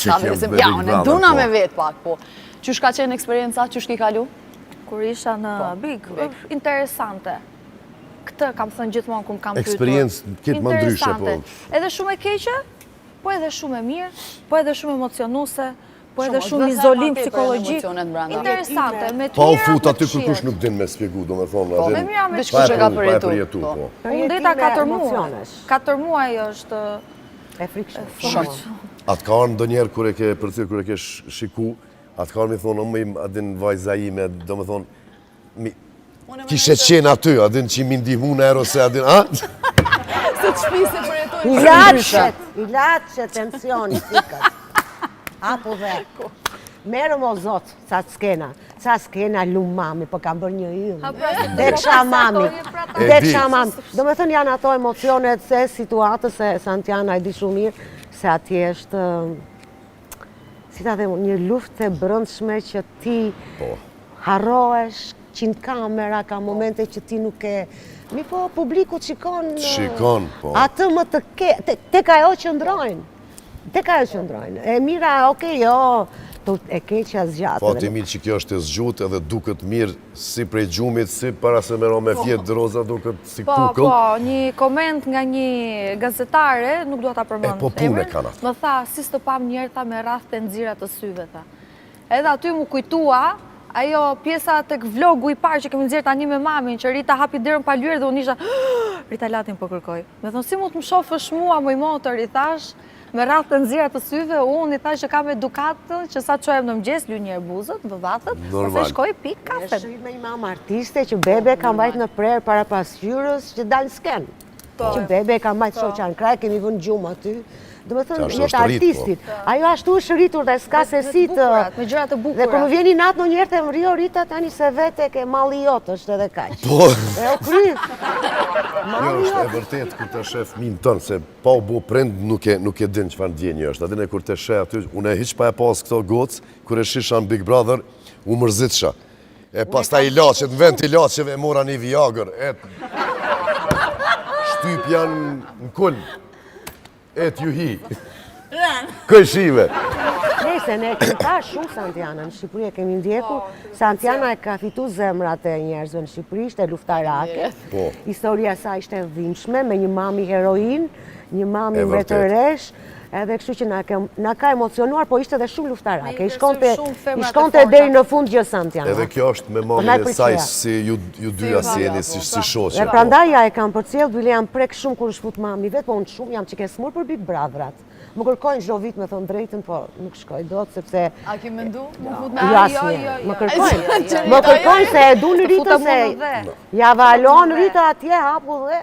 Ja, unë duna me vetë pak, po. Qysh ka qenë eksperienca, qysh ki kalu? Kur isha në Big, interesante. Këtë kam thënë gjithmonë ku kam pyetur. Eksperiencë këtë më ndryshe, po. Edhe shumë e keqe, po edhe shumë e mirë, po edhe shumë emocionuse, po edhe shumë izolim psikologjik. Interesante, me të Pa u mira fut me aty të kur kush këqijat. nuk din me spjegu, do me thonë. Po, me mira me të Kush e ka Pa e përjetu, po. po. Unë deta 4 muaj. 4 muaj është E frikshme. shumë. Atë ka arë ndonjerë kur e ke përcirë, kur e ke shiku, atë ka arë mi thonë, më im adin vajza ime, do me thonë, kishe qenë aty, adin që mi ndihmu në ero se adin, a? Se të shpise për jetojnë. I latëshet, tensioni, fikët. Apo dhe. Merëm o zotë, sa skena lumë mami, po kam bërë një yllë. Deksha mami. Do me thënë janë ato emocionet se situatës se Santiana e di shumë mirë, se atje është, si ta dhe një luftë e brëndshme që ti harroesh, 100 kamera, ka momente që ti nuk e... Mi po, publiku qikon... Shikon, po. Atë më të ke... Tek ajo qëndrojnë. Tek ajo qëndrojnë. E mira, okej, jo, e keqja zgjatë. Fati mirë që kjo është e zgjutë edhe duket mirë si prej gjumit, si para se mero me fjetë roza duket si kukull. Po, një koment nga një gazetare, nuk do ta përmend. Po punë e kanë atë. Më tha, si s'të pam njerë, tha, me rrath të nxira të syve, tha. Edhe aty mu kujtua, ajo pjesa tek vlogu i parë që kemi nxjerrë tani me mamin, që Rita hapi derën pa lyer dhe unë isha Rita latin po kërkoj. Me thonë, si mund të më shofësh mua më i motër, i thash, me radhë të nxjerra të syve, unë i thash që kam edukatën, që sa çohem në mëngjes, lyu njerë buzët, vëvatët, pastaj shkoj pik kafe. Është me një mamë artiste që bebe ka mbajt në prerë para pasqyrës që dalë sken. Që bebe ka mbajt shoqan kraj, kemi vënë gjumë aty. Do me thënë, jetë artistit. Ajo ashtu është rritur dhe s'ka se si të... Me gjërat e bukura. Dhe kërë më vjeni natë në njerë të më rio Rita tani se vete ke mali jotë është edhe kaq. Po. E o kryt. Jo, është e vërtet kur të shef minë tënë, se pa u bo prind nuk e din që farë ndjenjë është. Adin e kur të shef aty, unë e hiq pa e pas këto gocë, kur e shishan Big Brother, u mërzitsha. E pas ta i laqet, në vend të i laqeve e mora një Viagra. Shtyp janë në kull. Et ju hi. Këj shive. Nese, ne kemi pa shumë Santiana në Shqipëri, e kemi ndjekur. Santiana e ka fitu zemrat e njerëzve në Shqipëri, ishte luftarake. Historia sa ishte dhimbshme, me një mami heroin, një mami mbretëresh, edhe kështu që na ka emocionuar, po ishte dhe shumë luftarake. I shkonte deri në fund gjë Santiana. Edhe kjo është me mami e saj, si ju dyja si jeni, si shoqja. Dhe prandaj ja e kam përcjell, bile jam prek shumë kur shfut mami vet, po unë shumë jam që ke smur për Big Brotherat. Më kërkojnë çdo vit me thon drejtën, po nuk shkoj dot sepse A ki mendu? Më fut me jo. Më kërkojnë. Më kërkojnë se e duan Rita se ja valon Rita atje hapu dhe